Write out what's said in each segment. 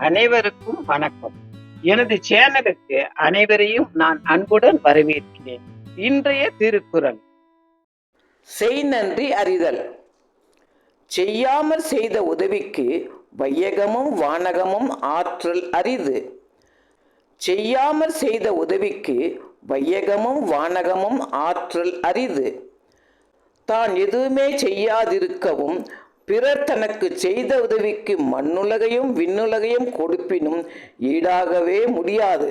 அனைவருக்கும் வணக்கம். எனது சேனலுக்கு அனைவரையும் நான் அன்புடன் வரவேற்கிறேன். இன்றைய திருக்குறள்: செய் நன்றி அறிதல். செய்யாமற் செய்த உதவிக்கு வையகமும் வானகமும் ஆற்றல் அரிது. செய்யாமற் செய்த உதவிக்கு வையகமும் வானகமும் ஆற்றல் அரிது. தான் எதுவுமே செய்யாதிருக்கவும் பிறர் தனக்கு செய்த உதவிக்கு மண்ணுலகையும் விண்ணுலகையும் கொடுப்பினும் ஈடாகவே முடியாது.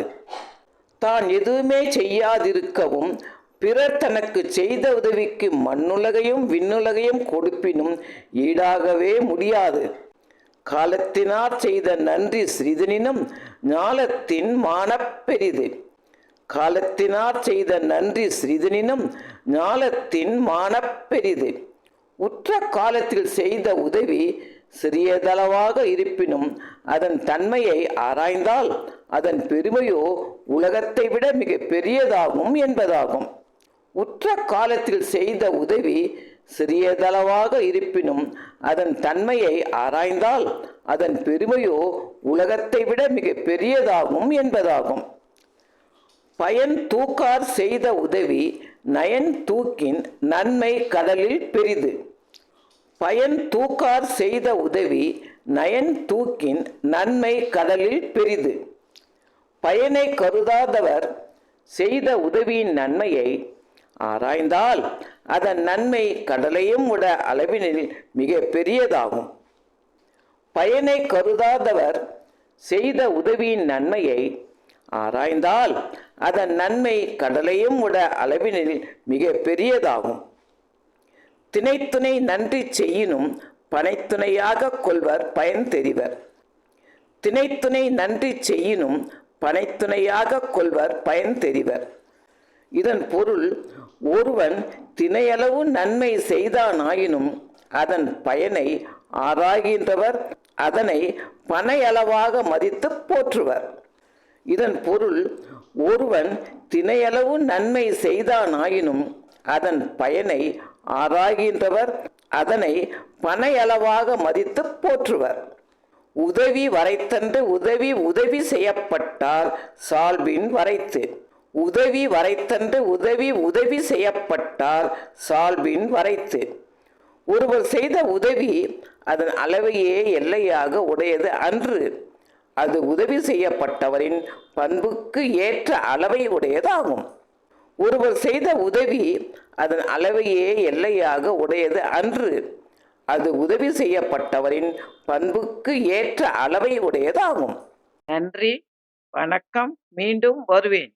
தான் எதுவுமே செய்யாதிருக்கவும் பிறர் தனக்கு செய்த உதவிக்கு மண்ணுலகையும் விண்ணுலகையும் கொடுப்பினும் ஈடாகவே முடியாது. காலத்தினாற் செய்த நன்றி சிறிதெனினும் ஞாலத்தின் மானப் பெரிது. காலத்தினாற் செய்த நன்றி சிறிதெனினும் ஞாலத்தின் மானப் பெரிது. உற்ற காலத்தில் செய்த உதவி சிறியதளவாக இருப்பினும் அதன் தன்மையை ஆராய்ந்தால் அதன் பெருமையோ உலகத்தை விட மிக பெரியதாகும் என்பதாகும். உற்ற காலத்தில் செய்த உதவி சிறியதளவாக இருப்பினும் அதன் தன்மையை ஆராய்ந்தால் அதன் பெருமையோ உலகத்தை விட மிக பெரியதாகும் என்பதாகும். பயன் தூக்கார் செய்த உதவி நயன் தூக்கின் நன்மை கடலில் பெரிது. பயன் தூக்கார் செய்த உதவி நயன் தூக்கின் நன்மை கடலில் பெரிது. பயனை கருதாதவர் செய்த உதவியின் நன்மையை ஆராய்ந்தால் அதன் நன்மை கடலையும் விட அளவினில் மிக பெரியதாகும். பயனை கருதாதவர் செய்த உதவியின் நன்மையை ஆராய்ந்தால் அதன் நன்மை கடலையும் விட அளவினில் மிக பெரியதாகும். தினைத்துணை நன்றி செய்யினும் பனைத்துணையாக கொள்வர் பயன் தெரிவர். தினைத்துணை நன்றி செய்யினும் பனைத்துணையாக கொள்வர் பயன் தெரிவர். இதன் பொருள், ஒருவன் தினையளவு நன்மை செய்தானாயினும் அதன் பயனை ஆராய்கின்றவர் அதனை பனையளவாக மதித்து போற்றுவர். இதன் பொருள், ஒருவன் தினையளவு நன்மை செய்தானாயினும் அதன் பயனை ஆராய்கின்றவர் அதனை பனையளவாக மதித்து போற்றுவர். உதவி வரைத்தன்று உதவி உதவி செய்யப்பட்டால் சால்பின் வரைத்து. உதவி வரைத்தன்று உதவி உதவி செய்யப்பட்டால் சால்பின் வரைத்து. ஒருவர் செய்த உதவி அதன் அளவையே எல்லையாக உடையது அன்று. அது உதவி செய்யப்பட்டவரின் பண்புக்கு ஏற்ற அளவை உடையதாகும். ஒருவர் செய்த உதவி அதன் அளவையே எல்லையாக உடையது அன்று. அது உதவி செய்யப்பட்டவரின் பண்புக்கு ஏற்ற அளவை உடையதாகும். நன்றி, வணக்கம். மீண்டும் வருவேன்.